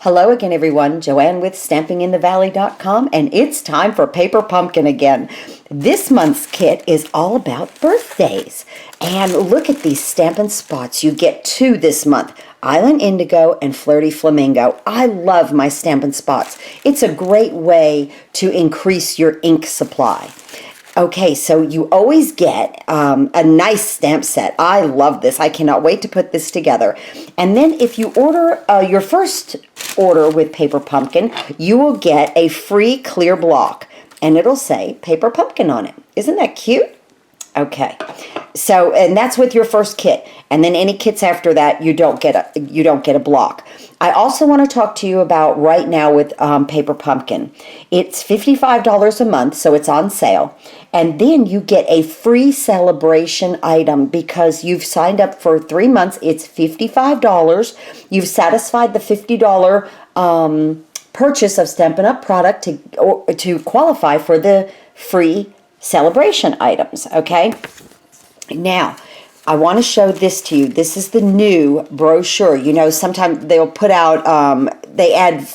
Hello again, everyone. Joanne with StampingInTheValley.com, and it's time for Paper Pumpkin again. This month's kit is all about birthdays. And look at these Stampin' Spots. You get two this month, Island Indigo and Flirty Flamingo. I love my Stampin' Spots. It's a great way to increase your ink supply. Okay, so you always get a nice stamp set. I love this. I cannot wait to put this together. And then if you order your first order with Paper Pumpkin, you will get a free clear block. And it'll say Paper Pumpkin on it. Isn't that cute? Okay, so and that's with your first kit, and then any kits after that you don't get a block. I also want to talk to you about right now with Paper Pumpkin. It's $55 a month, so it's on sale, and then you get a free Sale-a-Bration item because you've signed up for 3 months. It's $55. You've satisfied the $50 purchase of Stampin' Up product to qualify for the free Sale-a-Bration items, okay? Now, I want to show this to you. This is the new brochure. You know, sometimes they'll put out, they add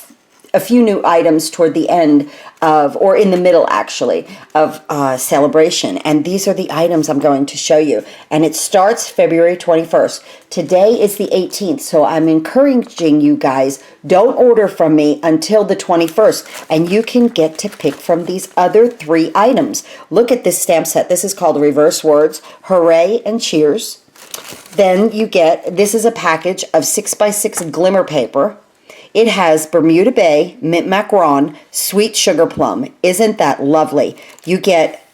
a few new items toward the end of, or in the middle actually, of Sale-a-Bration. And these are the items I'm going to show you. And it starts February 21st. Today is the 18th, so I'm encouraging you guys, don't order from me until the 21st. And you can get to pick from these other 3 items. Look at this stamp set. This is called Reverse Words, Hooray and Cheers. Then you get, this is a package of 6x6 glimmer paper. It has Bermuda Bay, Mint Macaron, Sweet Sugar Plum. Isn't that lovely? You get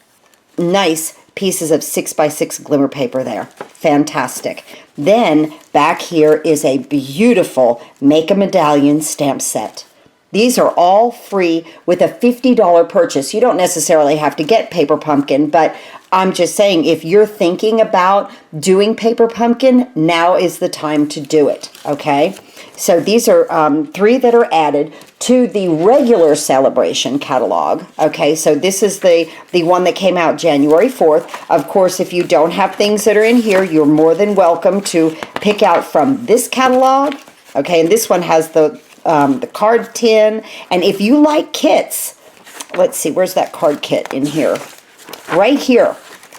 nice pieces of 6x6 glimmer paper there. Fantastic. Then back here is a beautiful Make a Medallion stamp set. These are all free with a $50 purchase. You don't necessarily have to get Paper Pumpkin, but I'm just saying if you're thinking about doing Paper Pumpkin, now is the time to do it, okay? So these are 3 that are added to the regular Sale-a-Bration catalog. Okay, so this is the one that came out January 4th. Of course, if you don't have things that are in here, you're more than welcome to pick out from this catalog. Okay, and this one has the card tin. And if you like kits, let's see, where's that card kit in here? Right here.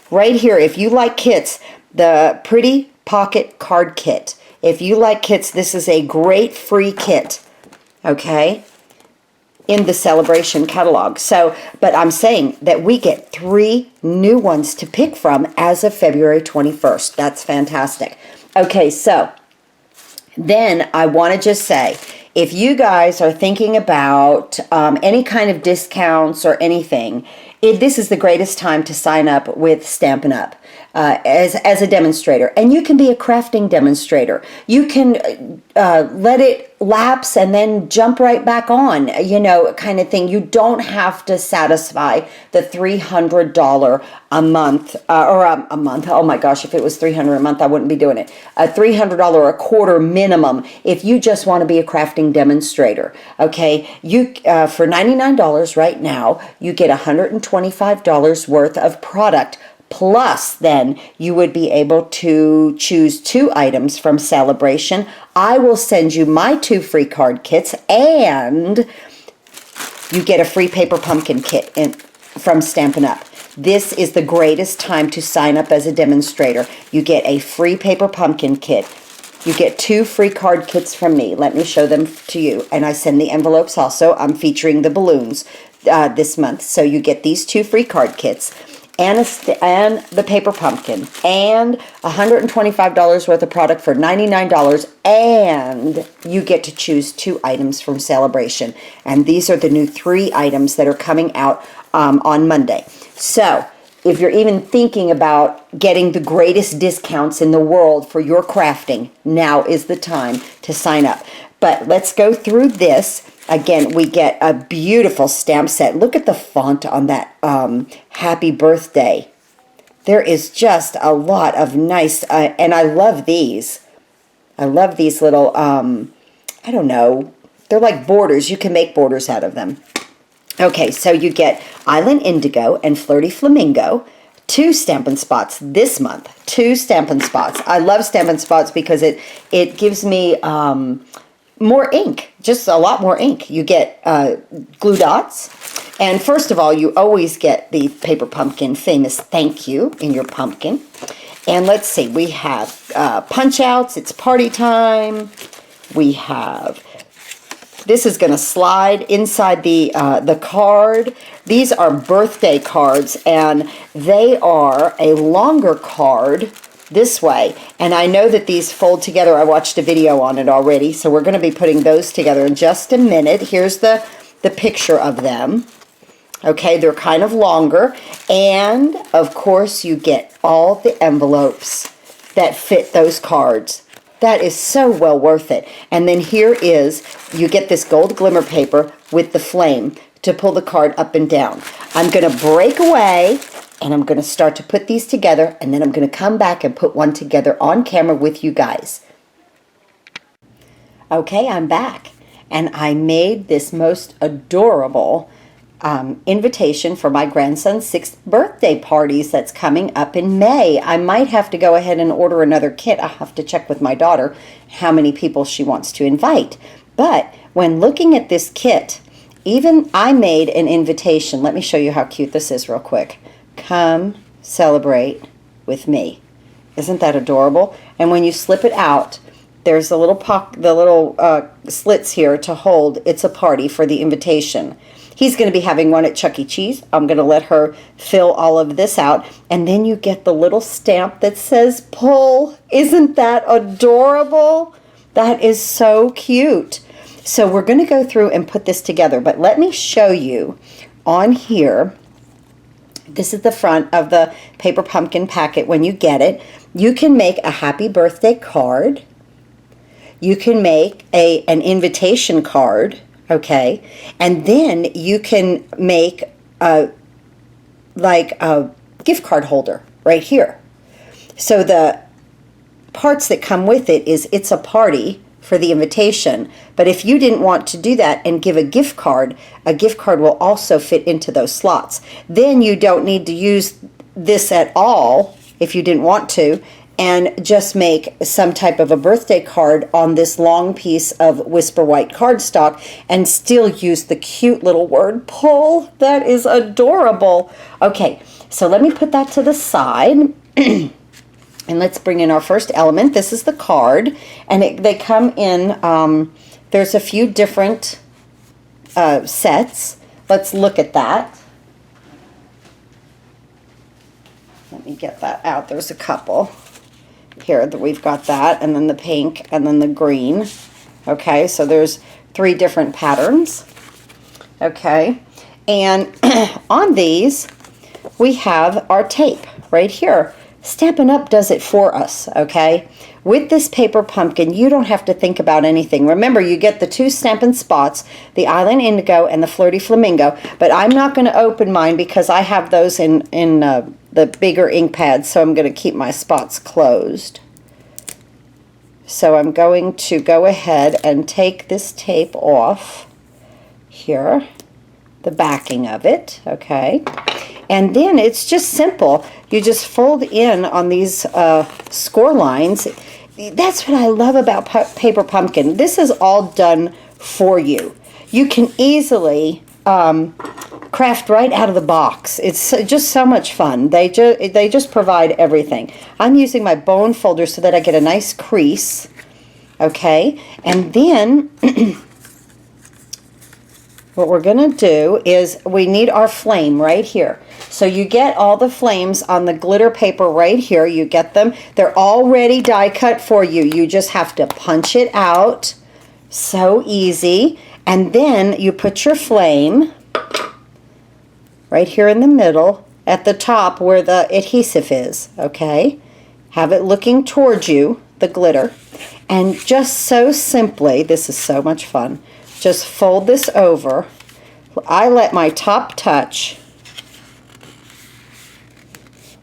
Right here. If you like kits, the Pretty Pocket Card Kit. If you like kits, this is a great free kit, okay, in the Sale-a-Bration catalog. So, but I'm saying that we get 3 new ones to pick from as of February 21st. That's fantastic. Okay, so then I want to just say, if you guys are thinking about any kind of discounts or anything, this is the greatest time to sign up with Stampin' Up as a demonstrator. And you can be a crafting demonstrator. You can let it lapse and then jump right back on, you know, kind of thing. You don't have to satisfy the $300 a month, or a month. Oh my gosh, if it was $300 a month, I wouldn't be doing it. A $300 a quarter minimum if you just want to be a crafting demonstrator. Okay, you for $99 right now, you get $125 worth of product. Plus, then, you would be able to choose 2 items from Sale-a-Bration. I will send you my 2 free card kits, and you get a free Paper Pumpkin kit from Stampin' Up. This is the greatest time to sign up as a demonstrator. You get a free Paper Pumpkin kit. You get 2 free card kits from me. Let me show them to you. And I send the envelopes also. I'm featuring the balloons this month. So you get these 2 free card kits. And the Paper Pumpkin, and $125 worth of product for $99, and you get to choose 2 items from Sale-a-Bration. And these are the new 3 items that are coming out on Monday. So if you're even thinking about getting the greatest discounts in the world for your crafting, now is the time to sign up. But let's go through this. Again, we get a beautiful stamp set. Look at the font on that happy birthday. There is just a lot of nice, and I love these. I love these little, I don't know, they're like borders. You can make borders out of them. Okay, so you get Island Indigo and Flirty Flamingo. 2 Stampin' Spots this month. 2 Stampin' Spots. I love Stampin' Spots because it gives me more ink, just a lot more ink. You get glue dots. And first of all, you always get the Paper Pumpkin famous thank you in your pumpkin. And let's see, we have punch outs. It's party time. We have, this is going to slide inside the card. These are birthday cards, and they are a longer card this way. And I know that these fold together. I watched a video on it already, so we're going to be putting those together in just a minute. Here's the picture of them. Okay, they're kind of longer. And, of course, you get all the envelopes that fit those cards. That is so well worth it. And then here is, you get this gold glimmer paper with the flame to pull the card up and down. I'm going to break away, and I'm going to start to put these together, and then I'm going to come back and put one together on camera with you guys. Okay, I'm back. And I made this most adorable invitation for my grandson's 6th birthday parties that's coming up in May. I might have to go ahead and order another kit. I'll have to check with my daughter how many people she wants to invite. But when looking at this kit, even I made an invitation. Let me show you how cute this is real quick. Come celebrate with me. Isn't that adorable? And when you slip it out, there's the little slits here to hold "It's a party" for the invitation. He's going to be having one at Chuck E. Cheese. I'm going to let her fill all of this out. And then you get the little stamp that says pull. Isn't that adorable? That is so cute. So we're going to go through and put this together. But let me show you on here. This is the front of the Paper Pumpkin packet when you get it. You can make a happy birthday card. You can make an invitation card. Okay, and then you can make like a gift card holder right here. So the parts that come with it is "It's a party" for the invitation. But if you didn't want to do that and give a gift card will also fit into those slots. Then you don't need to use this at all if you didn't want to, and just make some type of a birthday card on this long piece of Whisper White cardstock and still use the cute little word pull. That is adorable. Okay, so let me put that to the side. And let's bring in our first element. This is the card, and they come in, there's a few different sets. Let's look at that. Let me get that out. There's a couple. Here that we've got that, and then the pink, and then the green. Okay, so there's 3 different patterns. Okay, and on these we have our tape right here. Stampin' Up does it for us. Okay, with this Paper Pumpkin you don't have to think about anything. Remember, you get the 2 Stampin' Spots, the Island Indigo and the Flirty Flamingo, but I'm not going to open mine because I have those in the bigger ink pads, so I'm going to keep my spots closed. So I'm going to go ahead and take this tape off here, the backing of it, okay? And then it's just simple. You just fold in on these score lines. That's what I love about Paper Pumpkin. This is all done for you. You can easily craft right out of the box. It's just so much fun. They just provide everything. I'm using my bone folder so that I get a nice crease. Okay, and then what we're going to do is we need our flame right here. So you get all the flames on the glitter paper right here. You get them. They're already die cut for you. You just have to punch it out. So easy. And then you put your flame right here in the middle at the top where the adhesive is. Okay, have it looking towards you, the glitter. And just so simply, this is so much fun, just fold this over. I let my top touch,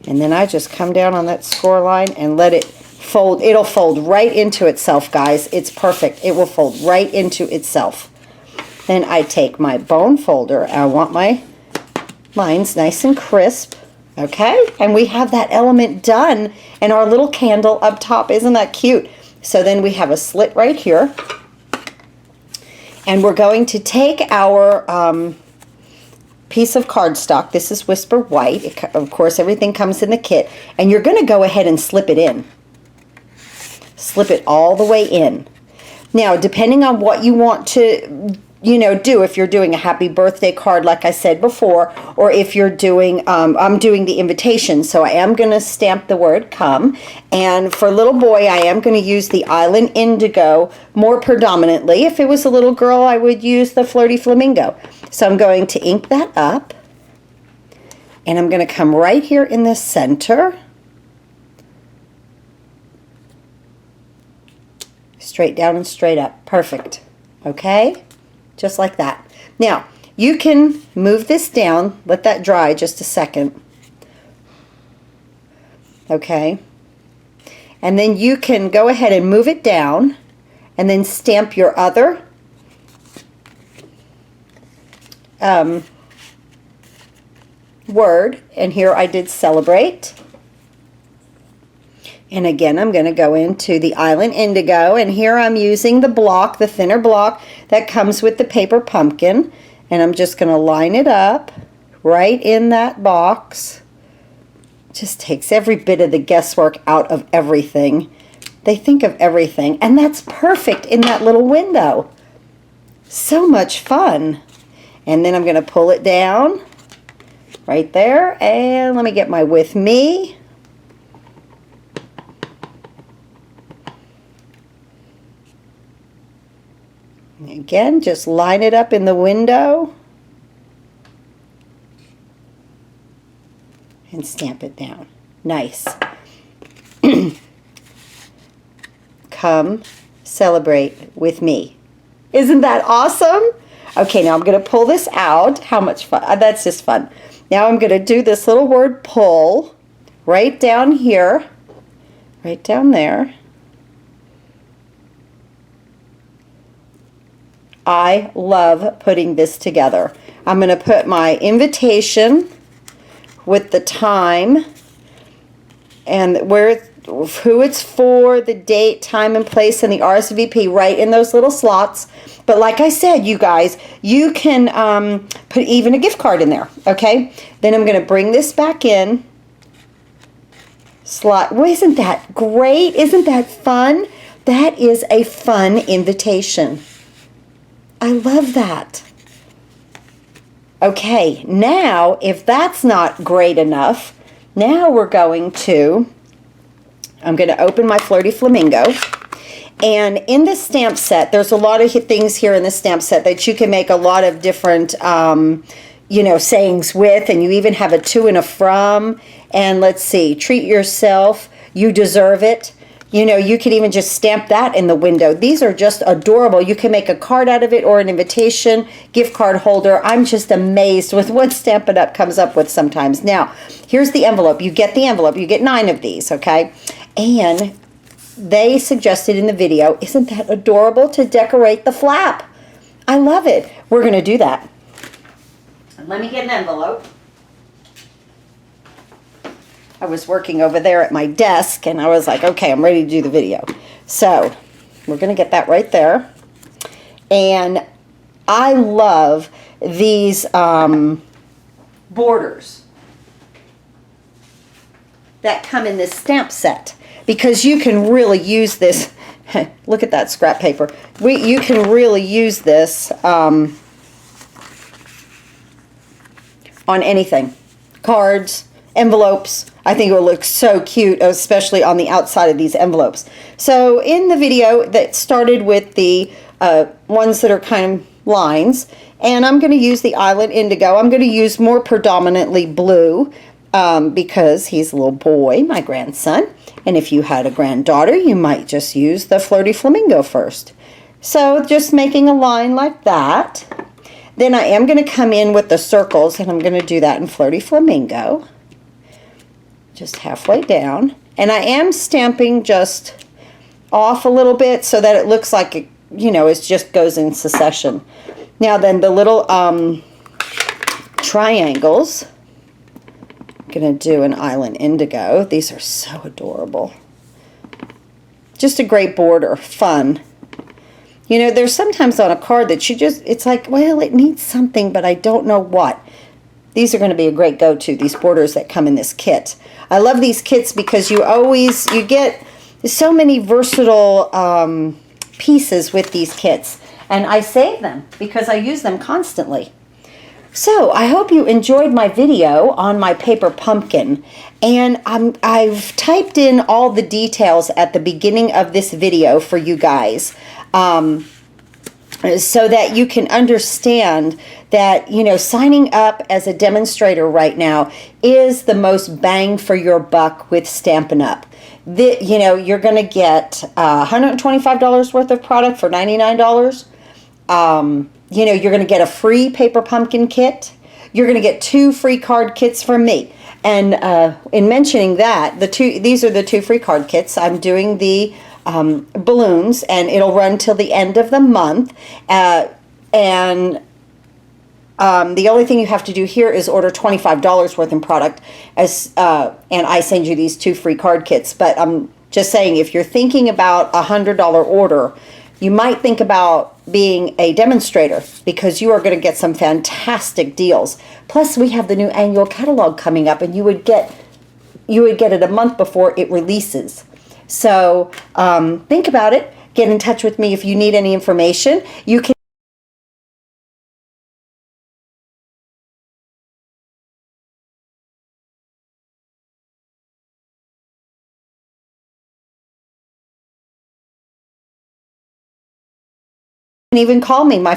and then I just come down on that score line and let it fold. It'll fold right into itself, guys. It's perfect. It will fold right into itself. Then I take my bone folder. I want my lines nice and crisp. Okay, and we have that element done, and our little candle up top. Isn't that cute? So then we have a slit right here, And we're going to take our piece of cardstock. This is Whisper White. Of course, everything comes in the kit. And you're going to go ahead and slip it in. Slip it all the way in. Now, depending on what you want to, do, if you're doing a happy birthday card, like I said before, or if you're doing, I'm doing the invitation, so I am going to stamp the word come. And for little boy, I am going to use the Island Indigo more predominantly. If it was a little girl, I would use the Flirty Flamingo. So I'm going to ink that up. And I'm going to come right here in the center. Straight down and straight up. Perfect. Okay? Just like that. Now, you can move this down. Let that dry just a second. Okay? And then you can go ahead and move it down and then stamp your other word. And here I did celebrate. And again, I'm going to go into the Island Indigo, and here I'm using the block, the thinner block that comes with the paper pumpkin, and I'm just going to line it up right in that box. Just takes every bit of the guesswork out of everything. They think of everything, and that's perfect in that little window. So much fun. And then I'm going to pull it down right there, and let me get my With Me. Again, just line it up in the window and stamp it down. Nice. Come celebrate with me. Isn't that awesome? Okay, now I'm going to pull this out. How much fun. That's just fun. Now I'm going to do this little word pull right down here, right down there. I love putting this together. I'm going to put my invitation with the time and who it's for, the date, time, and place, and the RSVP right in those little slots. But like I said, you guys, you can put even a gift card in there, okay? Then I'm going to bring this back in. Slot. Well, isn't that great? Isn't that fun? That is a fun invitation. I love that. Okay, now if that's not great enough, now we're going to, I'm going to open my Flirty Flamingo. And in the stamp set, there's a lot of things here in the stamp set that you can make a lot of different, sayings with. And you even have a to and a from. And let's see, treat yourself, you deserve it. You can even just stamp that in the window. These are just adorable. You can make a card out of it or an invitation, gift card holder. I'm just amazed with what Stampin' Up! Comes up with sometimes. Now, here's the envelope. You get the envelope. You get 9 of these, okay? And they suggested in the video, isn't that adorable, to decorate the flap? I love it. We're going to do that. Let me get an envelope. I was working over there at my desk, and I was like, okay, I'm ready to do the video. So we're going to get that right there. And I love these borders that come in this stamp set, because you can really use this. Look at that scrap paper. You can really use this on anything. Cards, envelopes. I think it will look so cute, especially on the outside of these envelopes. So in the video that started with the ones that are kind of lines, and I'm going to use the Island Indigo. I'm going to use more predominantly blue because he's a little boy, my grandson. And if you had a granddaughter, you might just use the Flirty Flamingo first. So just making a line like that. Then I am going to come in with the circles, and I'm going to do that in Flirty Flamingo. Just halfway down. And I am stamping just off a little bit so that it looks like it, it just goes in succession. Now then, the little triangles, I'm going to do an Island Indigo. These are so adorable. Just a great border, fun. You know, there's sometimes on a card that it's like, well, it needs something, but I don't know what. These are going to be a great go-to, these borders that come in this kit. I love these kits because you get so many versatile pieces with these kits. And I save them because I use them constantly. So I hope you enjoyed my video on my paper pumpkin, and I've typed in all the details at the beginning of this video for you guys, so that you can understand that, you know, signing up as a demonstrator right now is the most bang for your buck with Stampin' Up. You know, you're going to get $125 worth of product for $99. You know, you're going to get a free paper pumpkin kit. You're going to get 2 free card kits from me. And in mentioning that, these are the 2 free card kits. I'm doing the balloons, and it'll run till the end of the month. And the only thing you have to do here is order $25 worth in product, and I send you these 2 free card kits. But I'm just saying, if you're thinking about a $100 order, you might think about being a demonstrator, because you are going to get some fantastic deals. Plus, we have the new annual catalog coming up, and you would get it a month before it releases. So think about it. Get in touch with me if you need any information. You can even call me. My